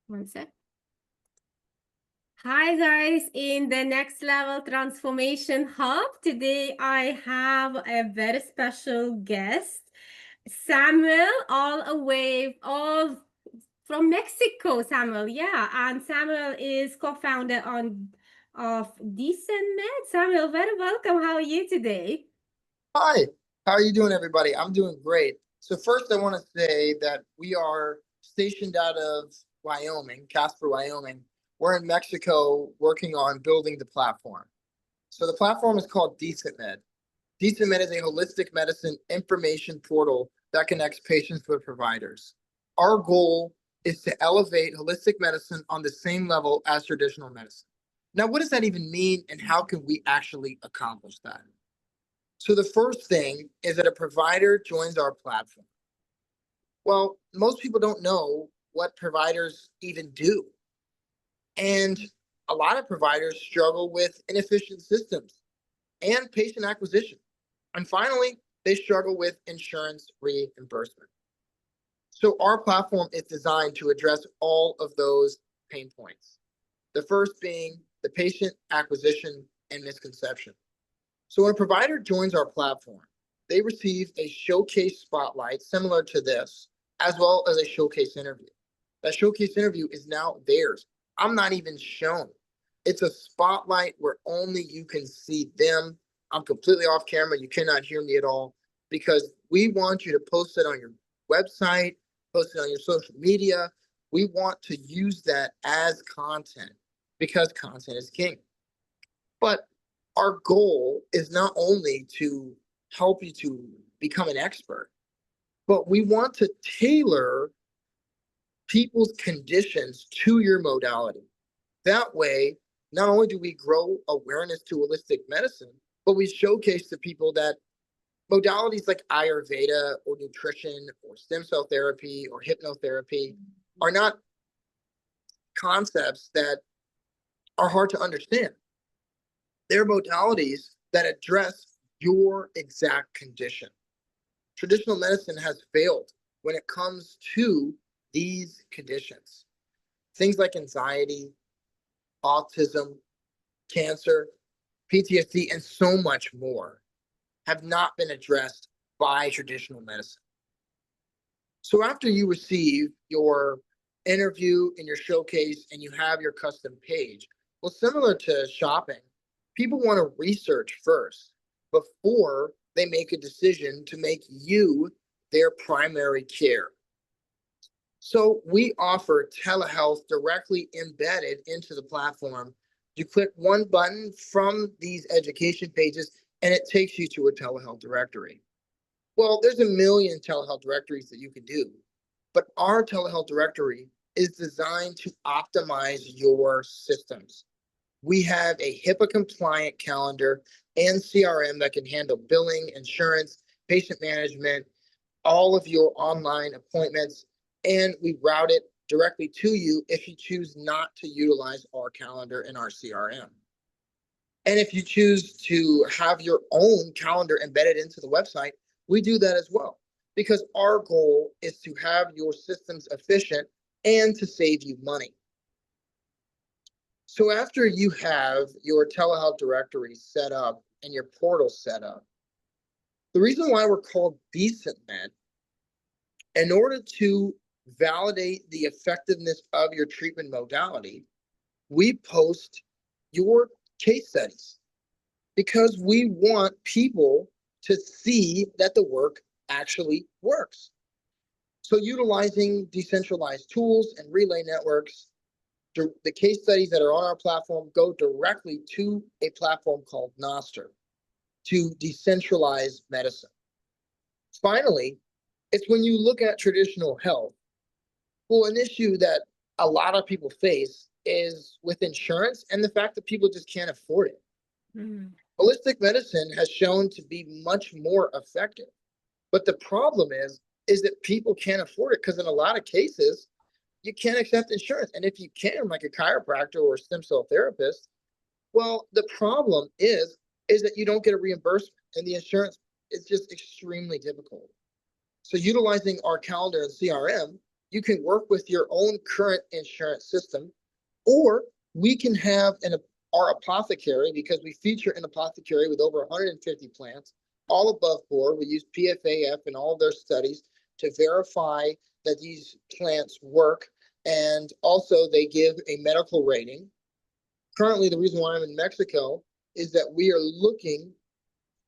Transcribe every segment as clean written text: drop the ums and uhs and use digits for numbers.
One sec. Hi guys, in the Next Level Transformation Hub, today I have a very special guest, Samuel, all from Mexico, Samuel. Yeah, and Samuel is co-founder of DECENTMED. Samuel, very welcome. How are you today? Hi, how are you doing, everybody? I'm doing great. So first, I want to say that we are stationed out of Wyoming, Casper, Wyoming. We're in Mexico working on building the platform. So the platform is called DECENTMED. DECENTMED is a holistic medicine information portal that connects patients with providers. Our goal is to elevate holistic medicine on the same level as traditional medicine. Now, what does that even mean, and how can we actually accomplish that? So the first thing is that a provider joins our platform. Well, most people don't know what providers even do. And a lot of providers struggle with inefficient systems and patient acquisition. And finally, they struggle with insurance reimbursement. So our platform is designed to address all of those pain points. The first being the patient acquisition and misconception. So when a provider joins our platform, they receive a showcase spotlight similar to this, as well as a showcase interview. That showcase interview is now theirs. I'm not even shown. It's a spotlight where only you can see them. I'm completely off camera. You cannot hear me at all because we want you to post it on your website, post it on your social media. We want to use that as content because content is king. But our goal is not only to help you to become an expert, but we want to tailor people's conditions to your modality. That way, not only do we grow awareness to holistic medicine, but we showcase to people that modalities like Ayurveda or nutrition or stem cell therapy or hypnotherapy are not concepts that are hard to understand. They're modalities that address your exact condition. Traditional medicine has failed when it comes to these conditions. Things like anxiety, autism, cancer, PTSD, and so much more have not been addressed by traditional medicine. So after you receive your interview and your showcase and you have your custom page, well, similar to shopping, people want to research first before they make a decision to make you their primary care. So we offer telehealth directly embedded into the platform. You click one button from these education pages and it takes you to a telehealth directory. Well, there's a million telehealth directories that you can do, but our telehealth directory is designed to optimize your systems. We have a HIPAA compliant calendar and CRM that can handle billing, insurance, patient management, all of your online appointments, and we route it directly to you if you choose not to utilize our calendar and our CRM. And if you choose to have your own calendar embedded into the website, we do that as well because our goal is to have your systems efficient and to save you money. So after you have your telehealth directory set up and your portal set up, the reason why we're called DECENTMED, in order to validate the effectiveness of your treatment modality, we post your case studies because we want people to see that the work actually works. So utilizing decentralized tools and relay networks, the case studies that are on our platform go directly to a platform called Noster to decentralize medicine. Finally, it's when you look at traditional health, well, an issue that a lot of people face is with insurance and the fact that people just can't afford it. Mm. Holistic medicine has shown to be much more effective. But the problem is that people can't afford it because in a lot of cases, you can't accept insurance. And if you can, like a chiropractor or a stem cell therapist, well, the problem is that you don't get a reimbursement and the insurance is just extremely difficult. So utilizing our calendar and CRM, You can work with your own current insurance system, or we can have our apothecary, because we feature an apothecary with over 150 plants, all above board. We use PFAF in all of their studies to verify that these plants work, and also they give a medical rating. Currently, the reason why I'm in Mexico is that we are looking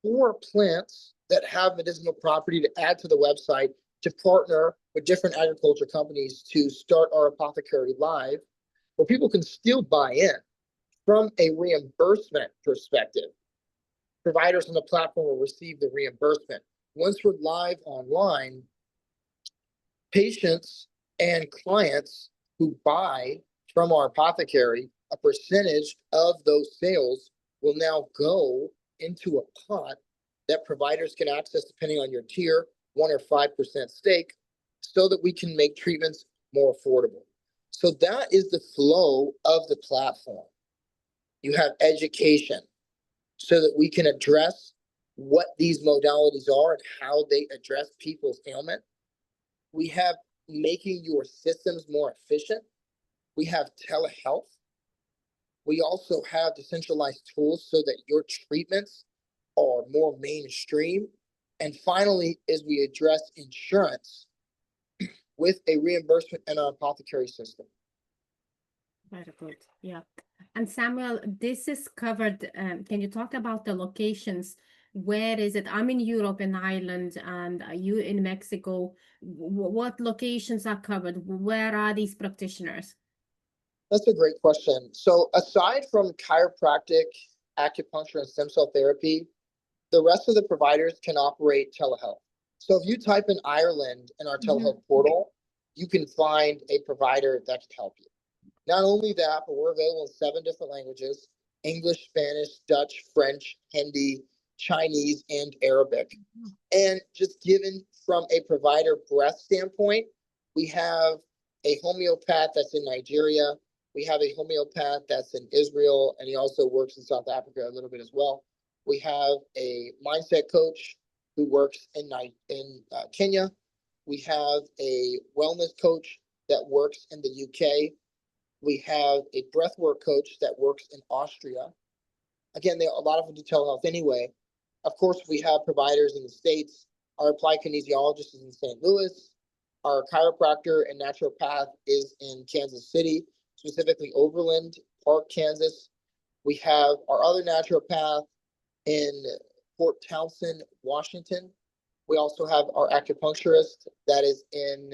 for plants that have medicinal property to add to the website, to partner with different agriculture companies to start our apothecary live, where people can still buy in. From a reimbursement perspective, providers on the platform will receive the reimbursement. Once we're live online, patients and clients who buy from our apothecary, a percentage of those sales will now go into a pot that providers can access depending on your tier, 1 or 5% stake, so that we can make treatments more affordable. So that is the flow of the platform. You have education so that we can address what these modalities are and how they address people's ailment. We have making your systems more efficient. We have telehealth. We also have decentralized tools so that your treatments are more mainstream. And finally, is we address insurance with a reimbursement and an apothecary system. Very good. Yeah. And Samuel, this is covered. Can you talk about the locations? Where is it? I'm in Europe and Ireland, and you in Mexico. What locations are covered? Where are these practitioners? That's a great question. So aside from chiropractic, acupuncture, and stem cell therapy, the rest of the providers can operate telehealth. So if you type in Ireland in our telehealth portal, you can find a provider that can help you. Not only that, but we're available in 7 different languages: English, Spanish, Dutch, French, Hindi, Chinese, and Arabic. And just given from a provider breadth standpoint, we have a homeopath that's in Nigeria. We have a homeopath that's in Israel, and he also works in South Africa a little bit as well. We have a mindset coach who works in Kenya. We have a wellness coach that works in the UK. We have a breathwork coach that works in Austria. Again, a lot of them do telehealth anyway. Of course, we have providers in the States. Our applied kinesiologist is in St. Louis. Our chiropractor and naturopath is in Kansas City, specifically Overland Park, Kansas. We have our other naturopath in Port Townsend, Washington. We also have our acupuncturist that is in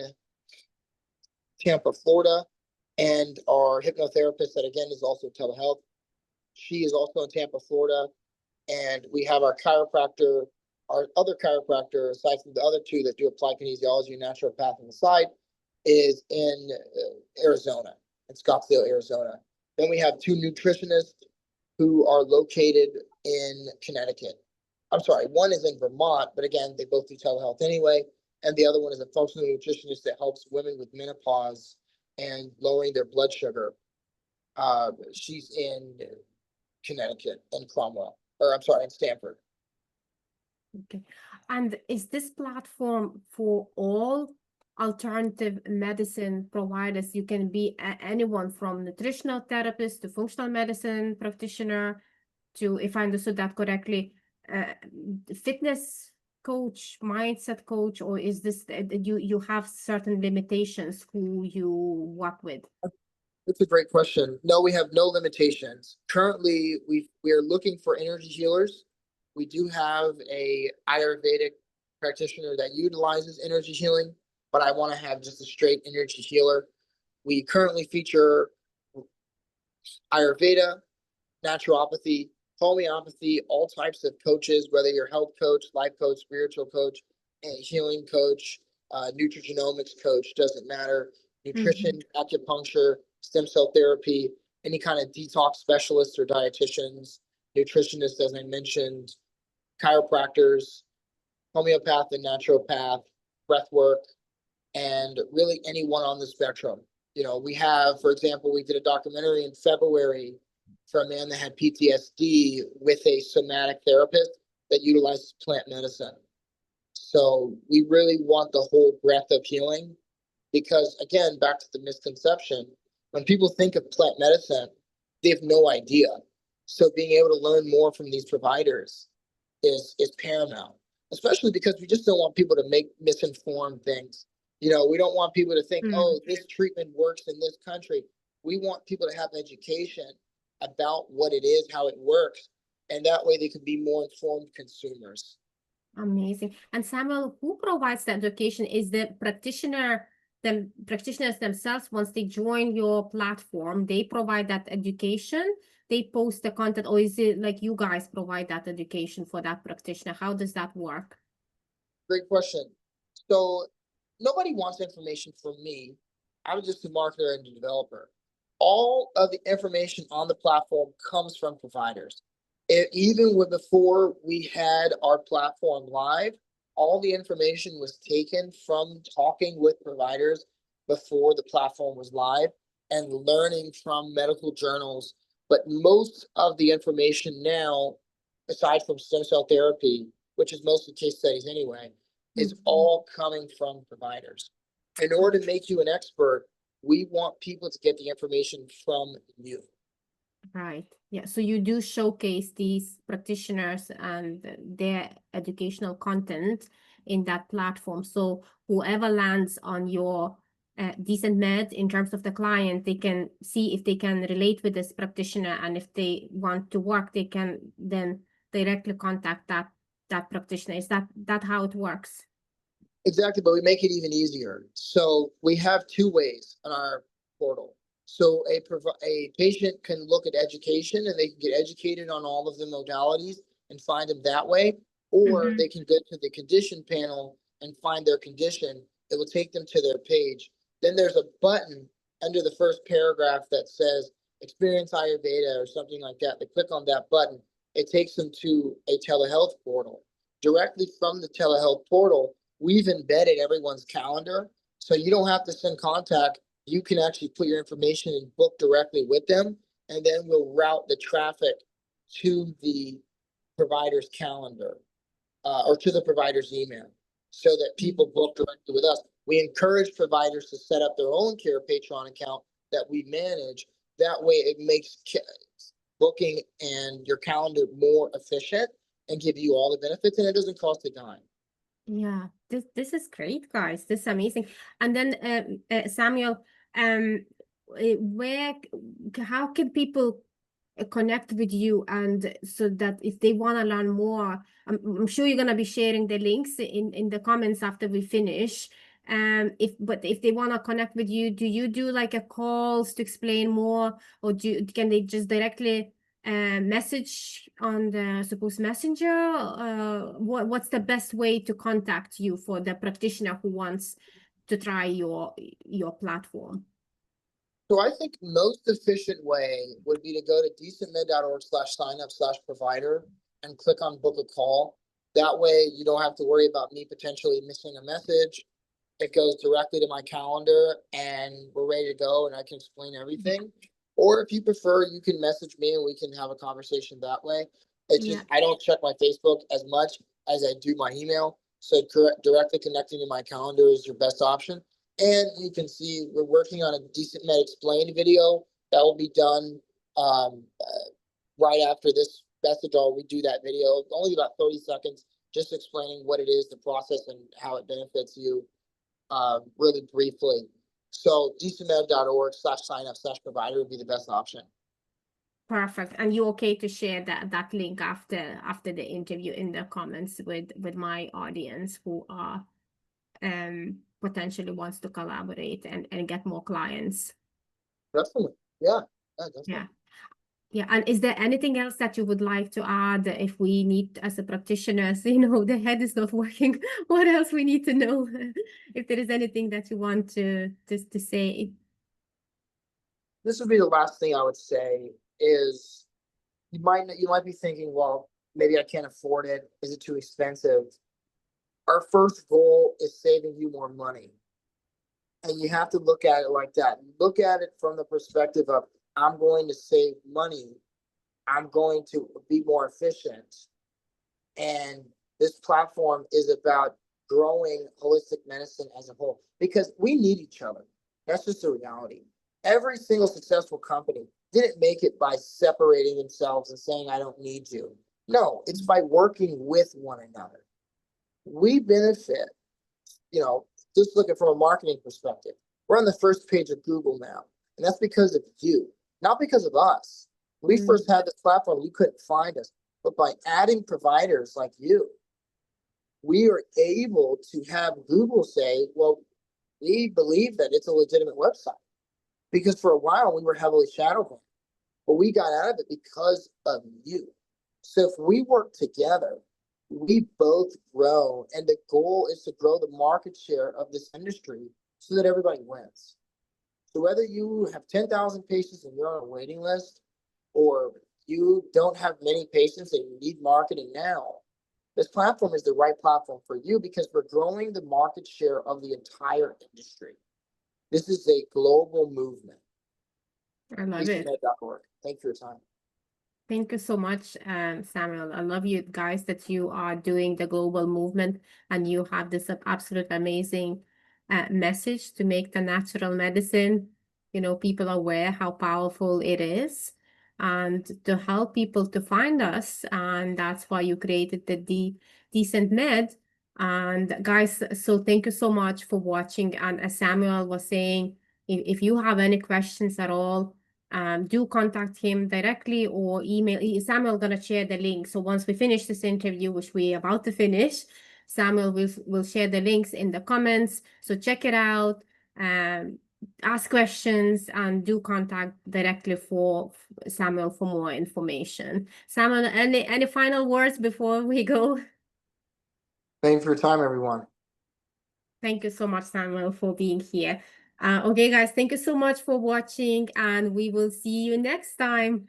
Tampa, Florida, and our hypnotherapist that again is also telehealth. She is also in Tampa, Florida. And we have our chiropractor, our other chiropractor, aside from the other 2 that do applied kinesiology and naturopath on the side, is in Arizona, in Scottsdale, Arizona. Then we have 2 nutritionists who are located in Connecticut. I'm sorry, one is in Vermont, but again, they both do telehealth anyway. And the other one is a functional nutritionist that helps women with menopause and lowering their blood sugar. She's in Connecticut, in Cromwell, or I'm sorry, in Stamford. Okay. And is this platform for all alternative medicine providers? You can be anyone from nutritional therapist to functional medicine practitioner to, if I understood that correctly, fitness coach, mindset coach, or is this you have certain limitations who you work with? That's a great question. No, we have no limitations. Currently, we are looking for energy healers. We do have a Ayurvedic practitioner that utilizes energy healing, but I want to have just a straight energy healer. We currently feature Ayurveda, naturopathy, homeopathy, all types of coaches, whether you're health coach, life coach, spiritual coach, and healing coach, nutrigenomics coach, doesn't matter. Nutrition, acupuncture, stem cell therapy, any kind of detox specialists or dietitians, nutritionists, as I mentioned, chiropractors, homeopath and naturopath, breath work, and really anyone on the spectrum. You know, we have, for example, we did a documentary in February for a man that had PTSD with a somatic therapist that utilizes plant medicine. So we really want the whole breadth of healing. Because again, back to the misconception, when people think of plant medicine, they have no idea. So being able to learn more from these providers is paramount, especially because we just don't want people to make misinformed things. We don't want people to think, oh, this treatment works in this country. We want people to have education about what it is, how it works, and that way they can be more informed consumers. Amazing. And Samuel, who provides the education? Is the practitioners themselves, once they join your platform, they provide that education, they post the content, or is it like you guys provide that education for that practitioner? How does that work? Great question. So nobody wants information from me. I'm just a marketer and a developer. All of the information on the platform comes from providers. Even before we had our platform live, all the information was taken from talking with providers before the platform was live and learning from medical journals. But most of the information now, aside from stem cell therapy, which is most of the case studies anyway, is all coming from providers. In order to make you an expert, we want people to get the information from you. Right. Yeah. So you do showcase these practitioners and their educational content in that platform. So whoever lands on your DECENTMED in terms of the client, they can see if they can relate with this practitioner, and if they want to work, they can then directly contact that practitioner. Is that how it works? Exactly, but we make it even easier. So we have two ways on our portal. So a patient can look at education and they can get educated on all of the modalities and find them that way, or they can go to the condition panel and find their condition. It will take them to their page. Then there's a button under the first paragraph that says experience Ayurveda or something like that. They click on that button. It takes them to a telehealth portal. Directly from the telehealth portal, we've embedded everyone's calendar. So you don't have to send contact. You can actually put your information and book directly with them. And then we'll route the traffic to the provider's calendar or to the provider's email so that people book directly with us. We encourage providers to set up their own Care Patreon account that we manage. That way it makes booking and your calendar more efficient and give you all the benefits, and it doesn't cost a dime. Yeah, this is great, guys. This is amazing. And then Samuel, how can people connect with you, and so that if they want to learn more, I'm sure you're gonna be sharing the links in the comments after we finish. But if they want to connect with you, do you do like a calls to explain more, or can they just directly message on the suppose messenger? What's the best way to contact you for the practitioner who wants to try your platform? So I think most efficient way would be to go to decentmed.org/signup/provider and click on book a call. That way you don't have to worry about me potentially missing a message. It goes directly to my calendar and we're ready to go and I can explain everything. Or if you prefer, you can message me and we can have a conversation that way. It's just, I don't check my Facebook as much as I do my email. So directly connecting to my calendar is your best option. And you can see we're working on a DECENTMED explained video that will be done right after this message. I'll redo that video, only about 30 seconds, just explaining what it is, the process, and how it benefits you really briefly. So decentmed.org/signup/provider would be the best option. Perfect. And you okay to share that link after the interview in the comments with my audience who are potentially wants to collaborate and get more clients? Definitely. Yeah. Definitely. Yeah. And is there anything else that you would like to add if we need, as a practitioners, the head is not working, what else we need to know? If there is anything that you want to say. This would be the last thing I would say is you might be thinking, well, maybe I can't afford it. Is it too expensive? Our first goal is saving you more money. And you have to look at it like that. Look at it from the perspective of, I'm going to save money. I'm going to be more efficient. And this platform is about growing holistic medicine as a whole, because we need each other. That's just the reality. Every single successful company didn't make it by separating themselves and saying, I don't need you. No, it's by working with one another. We benefit, just looking from a marketing perspective. We're on the first page of Google now, and that's because of you, not because of us. When we first had this platform, you couldn't find us, but by adding providers like you, we are able to have Google say, well, we believe that it's a legitimate website. Because for a while we were heavily shadow banned, but we got out of it because of you. So if we work together, we both grow, and the goal is to grow the market share of this industry so that everybody wins. So whether you have 10,000 patients and you're on a waiting list, or you don't have many patients and you need marketing now, this platform is the right platform for you, because we're growing the market share of the entire industry. This is a global movement. I love it. DECENTMED.org. Thank you for your time. Thank you so much, Samuel. I love you guys that you are doing the global movement, and you have this absolute amazing message to make the natural medicine, people aware how powerful it is, and to help people to find us. And that's why you created the DECENTMED. And guys, so thank you so much for watching. And as Samuel was saying, if you have any questions at all, do contact him directly or email. Samuel gonna share the link. So once we finish this interview, which we're about to finish, Samuel will share the links in the comments. So check it out, ask questions, and do contact directly for Samuel for more information. Samuel, any final words before we go? Thank you for your time, everyone. Thank you so much, Samuel, for being here. Okay, guys, thank you so much for watching, and we will see you next time.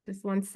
Just 1 second.